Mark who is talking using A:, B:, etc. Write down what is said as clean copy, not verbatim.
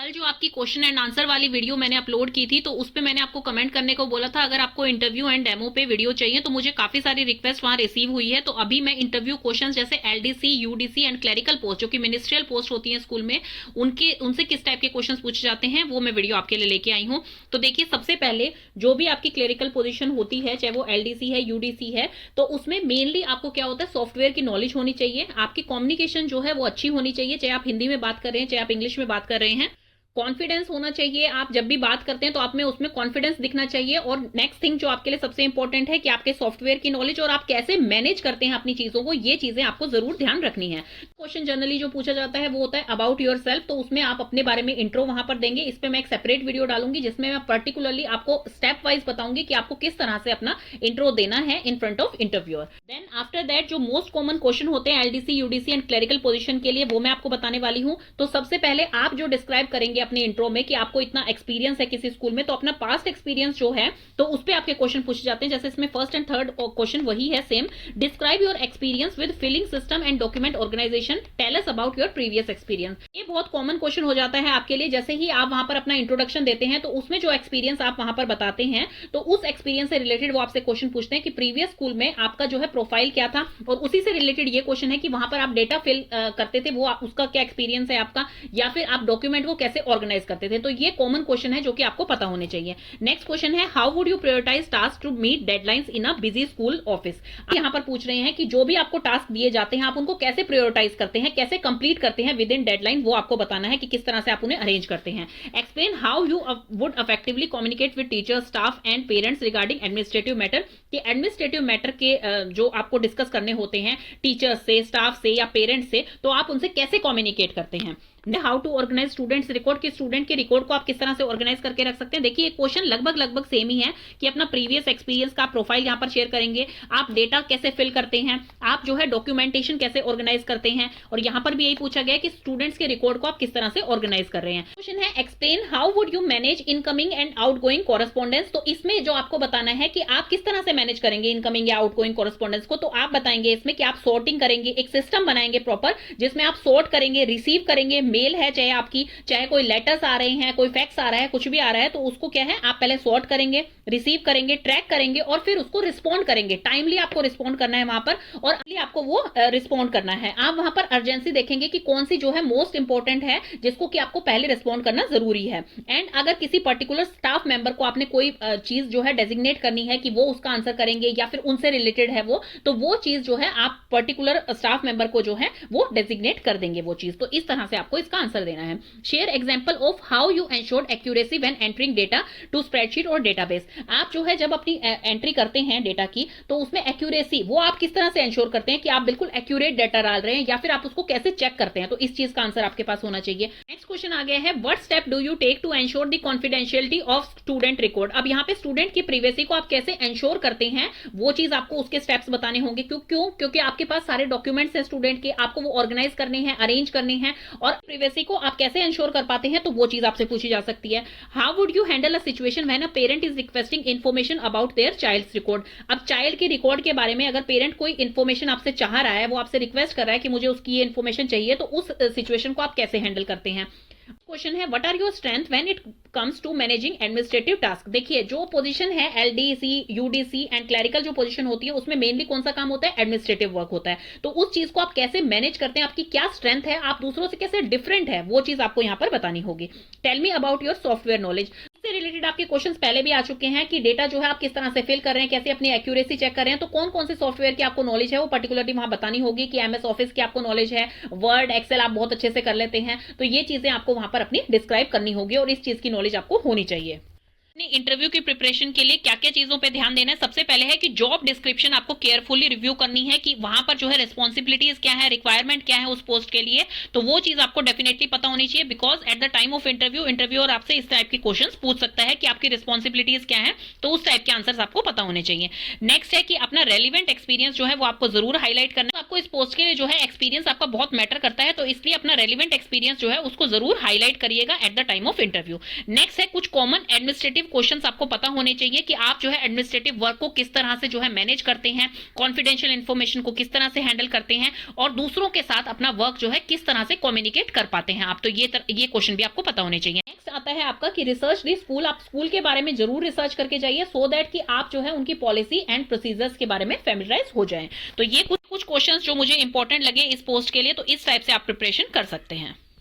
A: कल जो आपकी क्वेश्चन एंड आंसर वाली वीडियो मैंने अपलोड की थी, तो उस पे मैंने आपको कमेंट करने को बोला था अगर आपको इंटरव्यू एंड डेमो पे वीडियो चाहिए, तो मुझे काफी सारी रिक्वेस्ट वहां रिसीव हुई है। तो अभी मैं इंटरव्यू क्वेश्चन जैसे LDC, UDC and clerical post, जो कि मिनिस्ट्रियल पोस्ट होती है स्कूल में, उनसे किस टाइप के क्वेश्चन पूछे जाते हैं, वो मैं वीडियो आपके लिए लेके आई हूँ। तो देखिए, सबसे पहले जो भी आपकी क्लरिकल पोजिशन होती है, चाहे वो एलडीसी है, यूडीसी है, तो उसमें मेनली आपको क्या होता है, सॉफ्टवेयर की नॉलेज होनी चाहिए। आपकी कम्युनिकेशन जो है वो अच्छी होनी चाहिए, चाहे आप हिंदी में बात कर रहे हैं, चाहे आप इंग्लिश में बात कर रहे हैं। कॉन्फिडेंस होना चाहिए। आप जब भी बात करते हैं तो आप में उसमें कॉन्फिडेंस दिखना चाहिए। और नेक्स्ट थिंग जो आपके लिए सबसे इंपॉर्टेंट है कि आपके सॉफ्टवेयर की नॉलेज और आप कैसे मैनेज करते हैं अपनी चीजों को, ये चीजें आपको जरूर ध्यान रखनी है। क्वेश्चन जनरली जो पूछा जाता है वो होता है अबाउट योर सेल्फ, तो उसमें आप अपने बारे में इंट्रो वहां पर देंगे। इस पे मैं एक सेपरेट वीडियो डालूंगी जिसमें मैं पर्टिकुलरली आपको स्टेप वाइज बताऊंगी कि आपको किस तरह से अपना इंट्रो देना है in front of interviewer. Then after that जो मोस्ट कॉमन क्वेश्चन होते हैं LDC, UDC and clerical position के लिए, वो मैं आपको बताने वाली हूं। तो सबसे पहले आप जो डिस्क्राइब करेंगे अपने इंट्रो में कि आपको इतना एक्सपीरियंस है किसी स्कूल में, तो अपना पास्ट एक्सपीरियंस जो है तो उस पे आपके क्वेश्चन पूछे जाते हैं। जैसे इसमें फर्स्ट एंड थर्ड क्वेश्चन वही है same. Describe your experience with filling system and document organisation, tell us about your previous experience. ये बहुत कॉमन क्वेश्चन हो जाता है आपके लिए। जैसे ही आप वहां पर अपना इंट्रोडक्शन देते हैं तो उसमें जो एक्सपीरियंस आप वहां पर बताते हैं, तो उस एक्सपीरियंस से रिलेटेड वो आपसे क्वेश्चन पूछते हैं कि प्रीवियस स्कूल में आपका जो है प्रोफाइल क्या था, और उसी से रिलेटेड ये क्वेश्चन है कि वहां पर आप डेटा फिल करते थे, वो उसका क्या एक्सपीरियंस है आपका, या फिर आप डॉक्यूमेंट को कैसे ऑर्गेनाइज करते थे। तो ये कॉमन क्वेश्चन है जो कि आपको पता होने चाहिए। नेक्स्ट क्वेश्चन है how would you prioritise task to meet deadlines in a busy school office. यहां पर पूछ रहे हैं कि जो भी आपको टास्क दिए जाते हैं आप उनको कैसे प्रायोरिटाइज करते हैं, कैसे कंप्लीट करते हैं विद इन डेडलाइन, वो आपको बताना है कि किस तरह से आप उन्हें अरेंज करते हैं। Explain how you would effectively communicate with teachers, staff and parents regarding administrative matter, कि एडमिनिस्ट्रेटिव मैटर के जो आपको डिस्कस करने होते हैं टीचर्स से, स्टाफ से या पेरेंट्स से, तो आप उनसे कैसे कम्युनिकेट करते हैं। How to organise students record, कि स्टूडेंट के रिकॉर्ड को आप किस तरह से ऑर्गेनाइज करके रख सकते हैं। देखिए क्वेश्चन लगभग सेम ही है कि अपना प्रीवियस एक्सपीरियंस का प्रोफाइल यहां पर शेयर करेंगे, आप डेटा कैसे फिल करते हैं, आप जो है डॉक्यूमेंटेशन कैसे ऑर्गेनाइज करते हैं, और यहां पर भी यही पूछा गया कि स्टूडेंट्स के रिकॉर्ड को आप किस तरह से ऑर्गेनाइज कर रहे हैं। क्वेश्चन है explain how would you manage incoming and outgoing correspondence, तो इसमें जो आपको बताना है कि आप किस तरह से मैनेज करेंगे इनकमिंग या आउटगोइंग कॉरेस्पॉन्डेंस को। तो आप बताएंगे इसमें कि आप सॉर्टिंग करेंगे, एक सिस्टम बनाएंगे प्रॉपर जिसमें आप सॉर्ट करेंगे, रिसीव करेंगे, मेल है चाहे आपकी, चाहे कोई लेटर्स आ रहे हैं, कोई फैक्स आ रहा है, कुछ भी आ रहा है, तो उसको क्या है आप पहले सॉर्ट करेंगे, रिसीव करेंगे, ट्रैक करेंगे और फिर उसको रिस्पॉन्ड करेंगे। टाइमली आपको रिस्पॉन्ड करना है वहां पर, और आपको वो रिस्पॉन्ड करना है। आप वहां पर अर्जेंसी देखेंगे कि कौन सी जो है मोस्ट इंपॉर्टेंट है जिसको कि आपको पहले रिस्पॉन्ड करना जरूरी है। एंड अगर किसी पर्टिकुलर स्टाफ मेंबर को आपने कोई चीज जो है डेजिग्नेट करनी है कि वो उसका आंसर करेंगे या फिर उनसे रिलेटेड है वो, तो वो चीज जो है आप पर्टिकुलर स्टाफ मेंबर को जो है वो डेजिग्नेट कर देंगे वो चीज। तो इस तरह से आपको इसका आंसर देना है। Share example of how you ensure accuracy when entering data to spreadsheet और डेटाबेस। आप जो है जब अपनी एंट्री करते हैं डेटा की, तो उसमें एक्यूरेसी वो आप किस तरह से एंश्योर करते हैं कि आप बिल्कुल एक्यूरेट डेटा डाल रहे हैं, या फिर आप उसको कैसे चेक करते हैं। तो इस चीज का आंसर आपके पास होना चाहिए। नेक्स्ट क्वेश्चन आ गया है what step do you take to ensure the confidentiality of student record. अब यहाँ पे स्टूडेंट की प्रिवेसी को आप कैसे एंश्योर करते हैं, वो चीज आपको उसके स्टेप्स बताने होंगे। क्योंकि आपके पास सारे डॉक्यूमेंट्स हैं स्टूडेंट के, आपको वो ऑर्गेनाइज करने हैं, अरेंज करने हैं, और प्रिवेसी को आप कैसे एंश्योर कर पाते हैं, तो वो चीज आपसे पूछी जा सकती है। How would you handle a situation when a parent is requesting information about their child's record. अब चाइल्ड के रिकॉर्ड के बारे में अगर पेरेंट कोई इन्फॉर्मेशन आपसे चाह रहा है, वो आपसे रिक्वेस्ट कर रहा है कि मुझे उसकी ये इन्फॉर्मेशन चाहिए, तो उस सिचुएशन को आप कैसे हैंडल करते हैं। क्वेश्चन है what are your strength when it comes to managing administrative task. देखिए जो पोजीशन है एलडीसी, यूडीसी एंड क्लरिकल जो पोजीशन होती है, उसमें मेनली कौन सा काम होता है, एडमिनिस्ट्रेटिव वर्क होता है। तो उस चीज को आप कैसे मैनेज करते हैं, आपकी क्या स्ट्रेंथ है, आप दूसरों से कैसे डिफरेंट है, वो चीज आपको यहां पर बतानी होगी। Tell me about your software knowledge. से रिलेटेड आपके क्वेश्चंस पहले भी आ चुके हैं कि डेटा जो है आप किस तरह से फिल कर रहे हैं, कैसे अपनी एक्यूरेसी चेक कर रहे हैं। तो कौन कौन से सॉफ्टवेयर की आपको नॉलेज है वो पर्टिकुलरली वहां बतानी होगी, कि एमएस ऑफिस की आपको नॉलेज है, वर्ड एक्सेल आप बहुत अच्छे से कर लेते हैं, तो ये चीजें आपको वहां पर अपनी डिस्क्राइब करनी होगी और इस चीज की नॉलेज आपको होनी चाहिए। अपनी इंटरव्यू की प्रिपरेशन के लिए क्या क्या चीजों पे ध्यान देना है। सबसे पहले है कि जॉब डिस्क्रिप्शन आपको केयरफुली रिव्यू करनी है कि वहां पर जो है रिस्पॉन्सिबिलिटीज क्या है, रिक्वायरमेंट क्या है उस पोस्ट के लिए, तो वो चीज आपको डेफिनेटली पता होनी चाहिए। Because at the time of interview interviewer आपसे इस टाइप के क्वेश्चंस पूछ सकता है कि आपकी रिस्पॉन्सिबिलिटीज क्या है, तो उस टाइप के आंसर्स आपको पता होने चाहिए। नेक्स्ट है कि अपना रेलिवेंट एक्सपीरियंस जो है वो आपको जरूर हाईलाइट करना है। आपको इस पोस्ट के लिए जो है एक्सपीरियंस आपका बहुत मैटर करता है, तो इसलिए अपना रेलिवेंट एक्सपीरियंस जो है उसको जरूर हाईलाइट करिएगा at the time of interview. Next है कुछ कॉमन एडमिनिस्ट्रेटिव एडमिनिस्ट्रेटिव क्वेश्चंस आपको पता होने चाहिए कि आप जो है एडमिनिस्ट्रेटिव वर्क को किस तरह से जो है मैनेज करते हैं, कॉन्फिडेंशियल इन्फॉर्मेशन को किस तरह से हैंडल करते हैं और दूसरों के साथ अपना वर्क जो है किस तरह से कम्युनिकेट कर पाते हैं आप। तो ये क्वेश्चन भी आपको पता होने चाहिए। नेक्स्ट आता है आपका कि रिसर्च दी स्कूल। आप स्कूल के बारे में जरूर रिसर्च करके जाइए सो दैट कि आप जो है उनकी पॉलिसी एंड प्रोसीजर्स के बारे में फेमिलराइज हो जाएं। तो ये कुछ क्वेश्चंस जो मुझे इंपॉर्टेंट लगे इस पोस्ट के लिए, तो इस टाइप से आप प्रिपरेशन कर सकते हैं।